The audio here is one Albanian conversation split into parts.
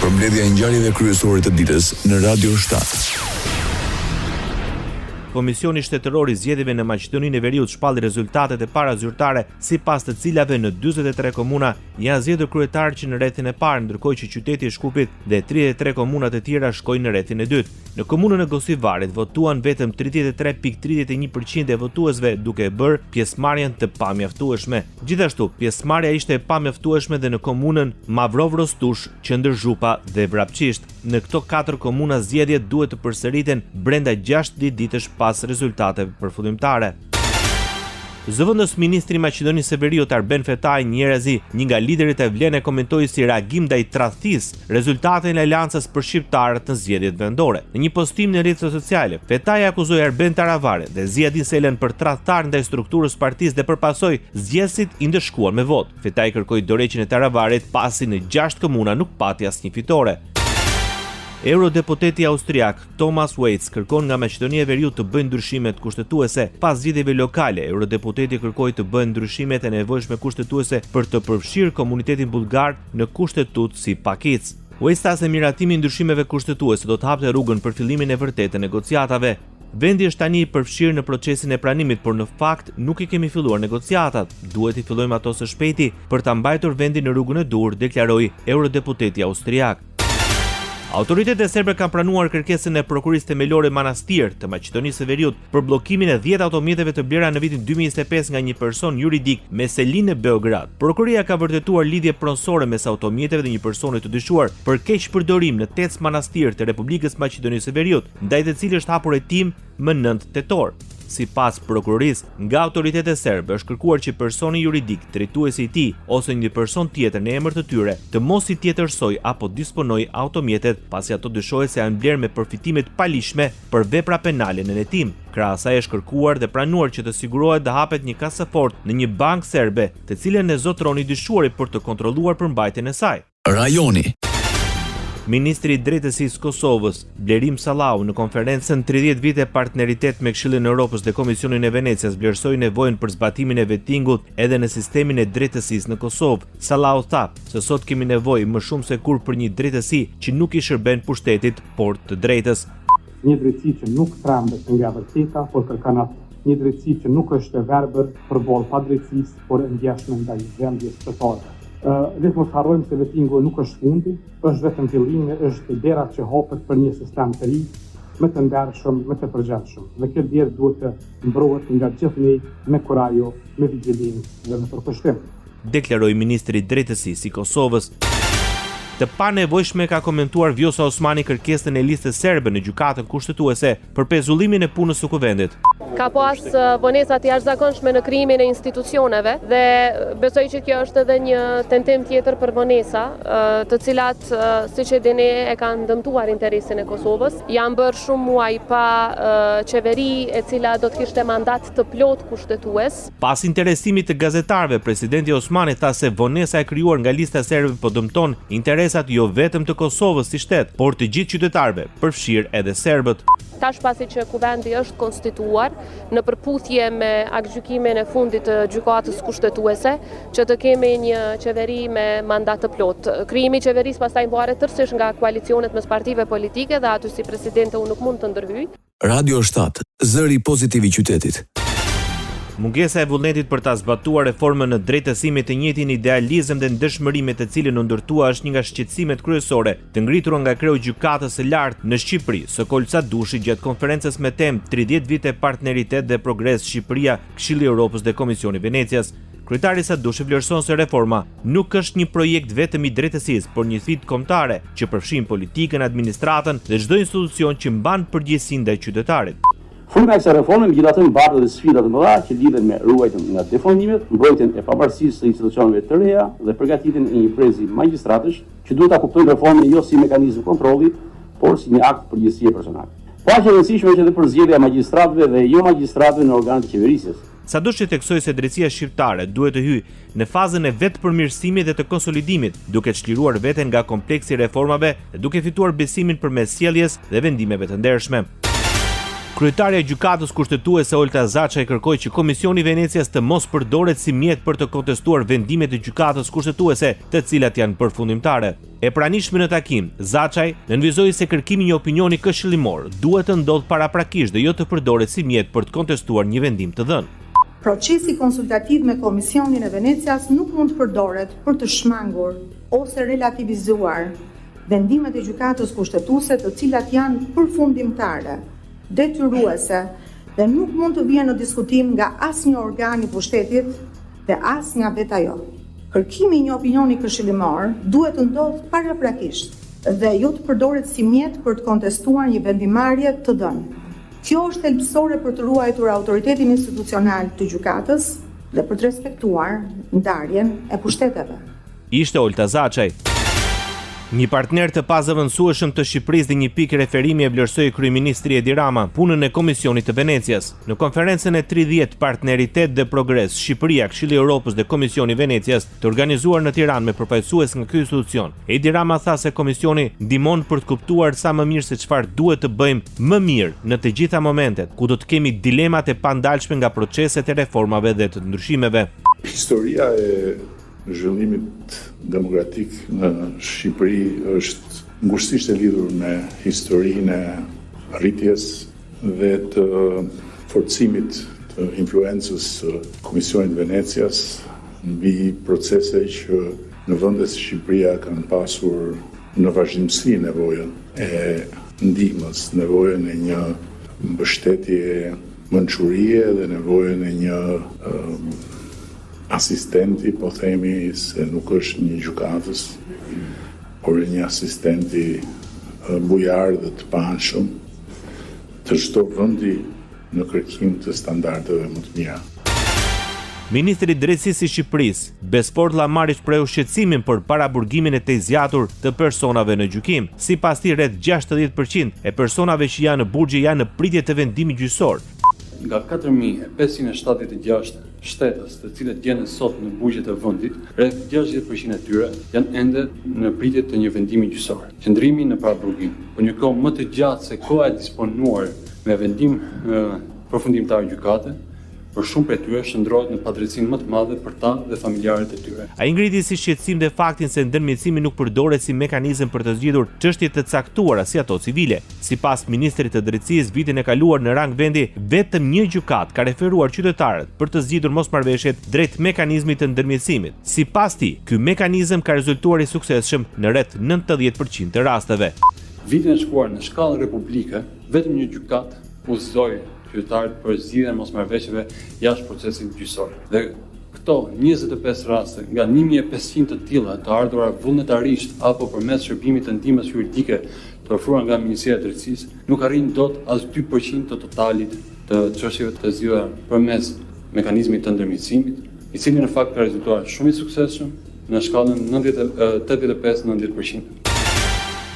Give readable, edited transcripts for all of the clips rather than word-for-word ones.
Përmbledhja e ngjarjeve kryesore të ditës në Radio 7. Komisioni Shtetëror i Zgjedhjeve në Maqedoninë e Veriut shpalli rezultatet e para zyrtare, sipas të cilave në 43 komuna janë zgjedhur kryetar që në rrethin e parë, ndërkohë që qyteti i Shkupit dhe 33 komuna të tjera shkojnë në rrethin e dytë. Në komunën e Gosivarit votuan vetëm 33.31% e votuesve, duke e bërë pjesëmarrjen të pamjaftueshme. Gjithashtu, pjesëmarrja ishte e pamjaftueshme dhe në komunën Mavrovrostush, Qendër-Zhupa dhe Vrapçisht. Në këto 4 komuna zgjedhjet duhet të përsëriten brenda 60 ditësh pas rezultateve përfundimtare. Zëvendës ministri i Maqedonisë së Veriut Arben Fetaj Njerezi, një nga liderit e vlen, e komentoi si reagim ndaj tradhtisë rezultatin e aleancës për shqiptarët në zgjedhjet vendore. Në një postim në rrjetet sociale, Fetaj akuzoi Arben Taravare dhe Ziadin Selen për tradhtar ndaj strukturës partisë dhe përpasoi zgjedhësit i ndëshkuar me votë. Fetaj kërkoi dorëheqjen e Taravarit pasi në 6 komuna nuk pati asnjë fitore. Eurodeputeti austriak Thomas Waits kërkon nga Maqedonia e Veriut të bëjë ndryshimet kushtetuese. Pas zgjedhjeve lokale, eurodeputeti kërkoi të bëhen ndryshimet e nevojshme kushtetuese për të përfshirë komunitetin bullgar në kushtetut si pakicë. Waits tha se miratimi i ndryshimeve kushtetuese do të hapte rrugën për fillimin e vërtetë të negociatave. Vendi është tani i përfshirë në procesin e pranimit, por në fakt nuk i kemi filluar negociatat. Duhet i fillojmë ato së shpejti për ta mbajtur vendin në rrugën e dur, deklaroi eurodeputeti austriak. Autoritetet serbe kanë pranuar kërkesën e prokurisë themelore Manastir të Maqedonisë së Veriut për bllokimin e 10 automjeteve të blera në vitin 2025 nga një person juridik me selin në Beograd. Prokuria ka vërtetuar lidhje pronësore mes automjeteve dhe një personi të dyshuar për keqpërdorim në Tec Manastir të Republikës Maqedonisë së Veriut, ndaj të cilës është hapur hetim më 9 tetor. Sipas prokurorisë, nga autoritetet serbe është kërkuar që personi juridik, drejtuesi i tij ose një person tjetër në emër të tyre të mos i tjetërsoj apo disponoj automjetet, pasi ato dyshohet se janë blerë me përfitime të palishme për vepra penale në hetim. Krahas asaj është kërkuar dhe pranuar që të sigurohet të hapet një kasafort në një bankë serbe, të cilën e zotroni dyshuari për të kontrolluar përmbajtjen e saj. Rajoni. Ministri i Drejtësisë Kosovës, Blerim Sallau, në konferencën 30 vite partneritet me Këshillin e Evropës dhe Komisionin e Venecias, vlerësoi nevojën për zbatimin e vettingut edhe në sistemin e drejtësisë në Kosovë. Sallau tha se sot kemi nevojë më shumë se kur për një drejtësi që nuk i shërben pushtetit, por të drejtës. Një drejtësi që nuk trembet nga vërteta, por kërkon atë. Një drejtësi që nuk është e verbër përballë padrejtësisë, por e ndjeshme ndaj vendjes shtetërore. Dhe mos harrojmë se vettingu nuk është fundi, është vetëm fillimi, është dera që hapet për një sistem të ri, më të ndershëm, më të përgjithshëm. Dhe kjo derë duhet të mbrohet nga gjithë ne me kurajo, me vigjilencë dhe me përkushtim. Deklaroi ministri i Drejtësisë i Kosovës. Të panevojshme ka komentuar Vjosa Osmani kërkesën e listës serbe në gjykatën kushtetuese për pezullimin e punës së kuvendit. Ka pas vonesa të jashtëzakonshme në krijimin e institucioneve dhe besoj që kjo është edhe një tentim tjetër për vonesa, të cilat, siç e dini, e kanë dëmtuar interesin e Kosovës. Janë bërë shumë muaj pa qeveri e cila do të kishte mandat të plot kushtetues. Pas interesimit të gazetarëve, presidenti Osmani tha se vonesa e krijuar nga lista serbe po dëmton interesat jo vetëm të Kosovës si shtet, por të gjithë qytetarëve, përfshirë edhe serbët. Tash pasi që kuvendi është konstituar në përputhje me aktgjykimin e fundit të gjykatës kushtetuese, që të kemi një qeveri me mandat të plot. Krijimi i qeverisë pastaj mbaret tërësisht nga koalicionet mes partive politike dhe aty si presidente unë nuk mund të ndërhyj. Radio 7, zëri pozitiv i qytetit. Mungesa e vullnetit për ta zbatuar reformën në drejtësi me të njëjtin idealizëm dhe ndëshmëri me të cilën u ndërtua është një nga shqetësimet kryesore të ngritura nga kreu gjykatës së lartë në Shqipëri, Sokol Sadushi, gjatë konferencës me temë 30 vite partneritet dhe progres Shqipëria, Këshilli i Evropës dhe Komisioni Venecias. Kryetari Sadushi vlerëson se reforma nuk është një projekt vetëm i drejtësisë, por një sfidë kombëtare që përfshin politikën, administratën dhe çdo institucion që mban përgjegjësinë ndaj qytetarit. Frymja e kësaj reforme megjithatë mbartet dhe sfida të mëdha që lidhen me ruajtjen nga deformimet, mbrojtjen e pavarësisë së institucioneve të reja dhe përgatitjen e një brezi magjistratësh që duhet ta kuptojnë reformën jo si mekanizëm kontrolli, por si një akt përgjegjësie personale. Paqja e rëndësishme është edhe për zgjedhja e magjistratëve dhe jo magjistratëve në organet e qeverisjes. Sadushi theksoi se drejtësia shqiptare duhet të hyjë në fazën e vetëpërmirësimit dhe të konsolidimit, duke çliruar veten nga kompleksi i reformave dhe duke fituar besimin përmes sjelljes dhe vendimeve të ndershme. Kryetaria e Gjykatës Kushtetuese Olta Zaçaj kërkoi që Komisioni i Venecias të mos përdoret si mjet për të kontestuar vendimet e Gjykatës Kushtetuese, të cilat janë përfundimtare. E pranishme në takim, Zaçaj nënvizoi se kërkimi i një opinioni këshillimor duhet të ndodhë paraprakisht dhe jo të përdoret si mjet për të kontestuar një vendim të dhënë. Procesi konsultativ me Komisionin e Venecias nuk mund të përdoret për të shmangur ose relativizuar vendimet e Gjykatës Kushtetuese, të cilat janë përfundimtare, detyruese dhe nuk mund të vijë në diskutim nga asnjë organ i pushtetit dhe as nga vetë ajo. Kërkimi i një opinioni këshillimor duhet të ndodhë paraprakisht dhe jo të përdoret si mjet për të kontestuar një vendimarrje të dhënë. Kjo është thelbësore për të ruajtur autoritetin institucional të gjykatës dhe për të respektuar ndarjen e pushteteve. Ishte Olta Zaçaj. Një partner të pazëvendësueshëm të Shqipërisë dhe një pikë referimi e vlerësoi kryeministri Edi Rama punën e Komisionit të Venecias. Në konferencën e 30 Partneritet dhe Progres, Shqipëria, Këshilli i Evropës dhe Komisioni i Venecias, të organizuar në Tiranë me përfaqësues nga ky institucion, Edi Rama tha se komisioni ndihmon për të kuptuar sa më mirë se çfarë duhet të bëjmë më mirë në të gjitha momentet ku do të kemi dilemat e pandalshme nga proceset e reformave dhe të ndryshimeve. Historia e zhvillimit demokratik në Shqipëri është ngushtisht e lidhur me historinë e arritjes dhe të forcimit të influencës së Komisionit të Venecias mbi procese që në vende si Shqipëria kanë pasur në vazhdimsi nevojën e ndihmës, nevojën e një mbështetje mençurie dhe nevojën e një asistenti, po themi se nuk është një gjykatës, por një asistenti bujar dhe të panshëm të çdo vendi në kërkim të standardeve më të mira. Ministri i Drejtësisë i Shqipërisë, Besport Llamari, shpreu shqetësimin për paraburgimin e të zgjatur të personave në gjykim. Sipas tij, rreth 60% e personave që janë në burgje janë në pritje të vendimit gjyqësor. Nga 4.576 shtetës të cilët gjenden sot në burgjet e vendit, rreth 60% e tyre janë ende në pritje të një vendimi gjyqësor. Qëndrimi në paraburgim, por një kohë më të gjatë se koha e disponuar me vendim përfundimtar gjykate, për shumë prej tyre shndrohet në padrejtësinë më të madhe për ta dhe familjarët e tyre. Ai ngriti si shqetësim dhe faktin se ndërmjetësimi nuk përdoret si mekanizëm për të zgjidhur çështje të caktuara si ato civile. Sipas ministrit të Drejtësisë, vitin e kaluar në rang vendi, vetëm një gjykat ka referuar qytetarët për të zgjidhur mosmarrëveshjet drejt mekanizmit të ndërmjetësimit. Sipas tij, ky mekanizëm ka rezultuar i suksesshëm në rreth 90% të rasteve. Vitin e shkuar në shkallë republike, vetëm një gjykat udhëzoi qytetarët për zgjidhjen e mosmarrëveshjeve jashtë procesit gjyqësor. Dhe këto 25 raste nga 1500 të tilla të ardhura vullnetarisht apo përmes shërbimit të ndihmës juridike të ofruar nga Ministria e Drejtësisë nuk arrin dot as 2% të totalit të çështjeve të zgjidhura përmes mekanizmit të ndërmjetësimit, i cili në fakt ka rezultuar shumë i suksesshëm në shkallën 85-90%.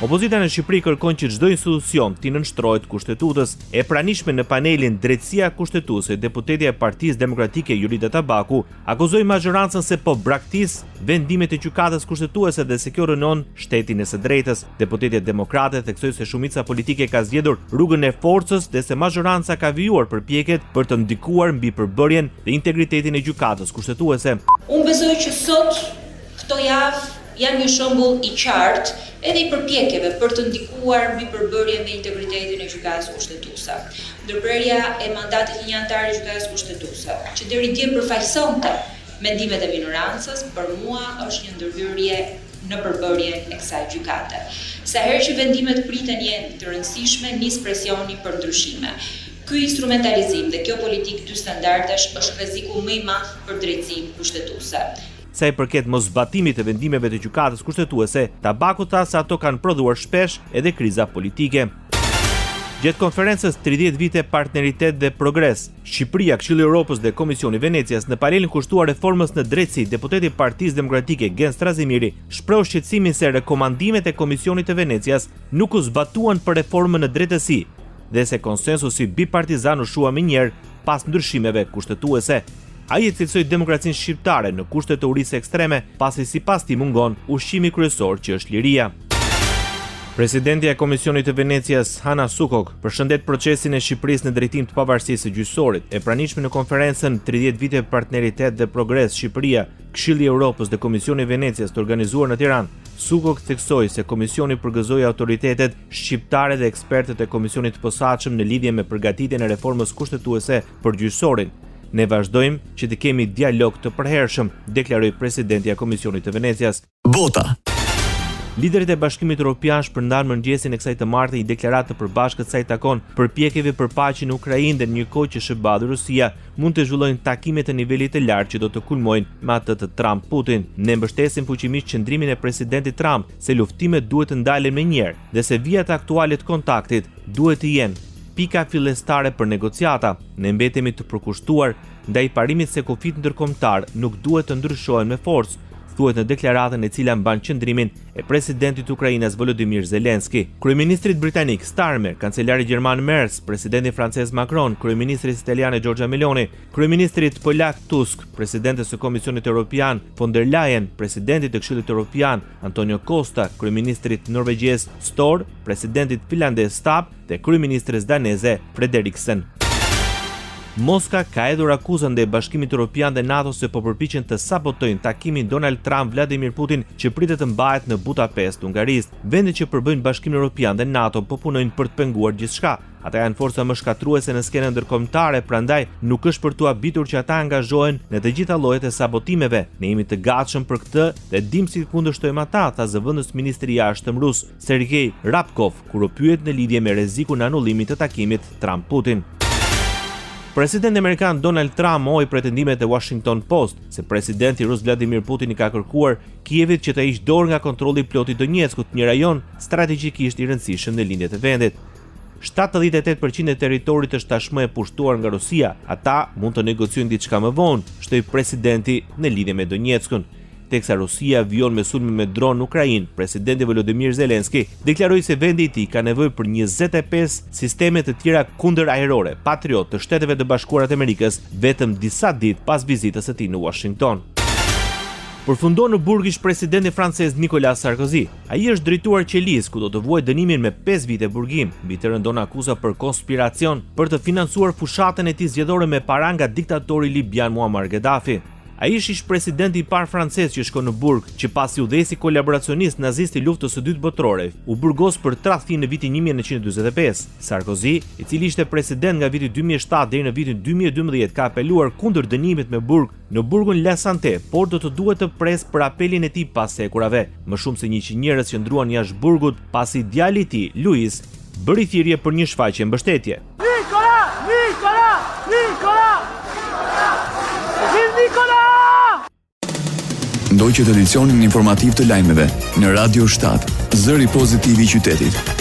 Opozita në Shqipëri kërkon që çdo institucion t'i nënshtrohet kushtetutës. E pranishme në panelin Drejtësia Kushtetuese, deputetja e Partisë Demokratike Jolita Tabaku akuzoi mazhorancën se po braktis vendimet e Gjykatës Kushtetuese dhe se kjo rënon shtetin e së drejtës. Deputetja demokrate theksoi se shumica politike ka zgjedhur rrugën e forcës dhe se mazhoranca ka vijuar përpjekjet për të ndikuar mbi përbërjen dhe integritetin e Gjykatës Kushtetuese. Unë besoj që sot këto javë janë një shembull i qartë edhe i përpjekjeve për të ndikuar mbi përbërjen dhe integritetin e Gjykatës Kushtetuese. Ndërprerja e mandatit të një antari të Gjykatës Kushtetuese, që deri dje përfaqësonte mendimet e minorancës, për mua është një ndërhyrje në përbërjen e kësaj gjykate. Sa herë që vendimet priten jenë të rëndësishme, nis presioni për ndryshime. Ky instrumentalizim dhe kjo politikë dy standardesh është rreziku më i madh për drejtësinë kushtetuese. Sa i përket mosbatimit të vendimeve të Gjykatës Kushtetuese, Tabaku tha se ato kanë prodhuar shpesh edhe kriza politike. Gjatë konferencës 30 vite Partneritet dhe Progres, Shqipëria, Këshilli i Evropës dhe Komisioni i Venecias, në panelin kushtuar reformës në drejtësi, deputeti i Partisë Demokratike Gen Strazimiri shpreu shqetësimin se rekomandimet e Komisionit të Venecias nuk u zbatuan për reformën në drejtësi dhe se konsensusi bipartizan u shua më njëherë pas ndryshimeve kushtetuese. Ai e cilësoi demokracinë shqiptare në kushte të urisë ekstreme, pasi sipas tij mungon ushqimi kryesor që është liria. Presidenti e Komisionit të Venecias, Hana Sukok, përshëndet procesin e Shqipërisë në drejtim të pavarësisë së gjyqësorit. E pranishme në konferencën 30 vite partneritet dhe progres Shqipëria, Këshilli i Evropës dhe Komisioni i Venecias të organizuar në Tiranë, Sukok theksoi se komisioni përgëzoi autoritetet shqiptare dhe ekspertët e komisionit të posaçëm në lidhje me përgatitjen e reformës kushtetuese për gjyqësorin. Ne vazhdojmë që të kemi dialog të përhershëm, deklaroi presidenti i Komisionit të Venecias. Bota. Liderit e Bashkimit Evropian shpërndan mëngjesin e kësaj të martë një deklaratë të përbashkët sa i takon përpjekjeve për paqen në Ukrainë dhe në një kohë që SBA dhe Rusia mund të zhvillojnë takime të nivelit të lartë që do të kulmojnë me atë të Trump-Putin. Ne mbështesim fuqimisht qëndrimin e presidentit Trump se luftimet duhet të ndalen menjëherë dhe se vijat aktuale të kontaktit duhet të jenë pika fillestare për negociata. Ne mbetemi të përkushtuar ndaj parimit se kufit ndërkombëtar nuk duhet të ndryshohen me forcë, thuhet në deklaratën e cila mban qëndrimin e presidentit të Ukrainës Volodymyr Zelensky. Kryeministrit britanik Starmer, kancelari gjerman Merz, presidenti francez Macron, kryeministrit italiane Giorgia Meloni, kryeministrit polak Tusk, presidentes së Komisionit Evropian von der Leyen, presidentit të Këshillit Evropian Antonio Costa, kryeministrit norvegjes Støre, presidentit finlandez Stap dhe kryeministres daneze Frederiksen. Moska ka hedhur akuzën ndaj Bashkimit Evropian dhe NATO se po përpiqen të sabotojnë takimin Donald Trump-Vladimir Putin që pritet të mbahet në Budapest, Hungarisë. Vendet që përbëjnë Bashkimin Evropian dhe NATO po punojnë për të penguar gjithçka. Ata janë forca më shkatruese në skenën ndërkombëtare, prandaj nuk është për tu habitur që ata angazhohen në të gjitha llojet e sabotimeve. Ne jemi të gatshëm për këtë dhe dim si kundërshtojmë ata, tha zëvendës ministri i jashtëm rus Sergej Rabkov, kur u pyet në lidhje me rrezikun e anullimit të takimit Trump-Putin. Presidenti amerikan Donald Trump mohoi pretendimet e Washington Post se presidenti rus Vladimir Putin i ka kërkuar Kievit që të hiqë dorë nga kontrolli plot i Donjeckut, një rajon strategjikisht i rëndësishëm në lindjet e vendit. 78% e territorit është tashmë e pushtuar nga Rusia. Ata mund të negociojnë diçka më vonë, shtoi presidenti në lidhje me Donjeckun. Teksa Rusia vijon me sulme me dronë në Ukrainë, presidenti Volodymyr Zelensky deklaroi se vendi i tij ka nevojë për 25 sisteme të tjera kundërajrore Patriot të Shteteve të Bashkuara të Amerikës vetëm disa ditë pas vizitës së tij në Washington. Përfundon në Burg ish presidenti francez Nicolas Sarkozy. Ai është drejtuar qelis ku do të vuajë dënimin me 5 vite burgim, mbi të rëndon akuza për konspiracion për të financuar fushatën e tij zgjedhore me para nga diktatori libian Muammar Gaddafi. Ai është ish presidenti i parë francez që shkon në burg, që pasi u dhesi kolaboracionist nazist i luftës së dytë botërore, u burgos për tradhti në vitin 1945. Sarkozy, i cili ishte president nga viti 2007 deri në vitin 2012, ka apeluar kundër dënimit me burg në burgun La Santé, por do të duhet të pres për apelin e tij pas sekurave. Më shumë se 100 njerëz që ndruan jashtë burgut pasi djali i tij, Luis, bëri thirrje për një shfaqje mbështetje. Ndoqët edicionin informativ të lajmeve në Radio 7, zëri pozitiv i qytetit.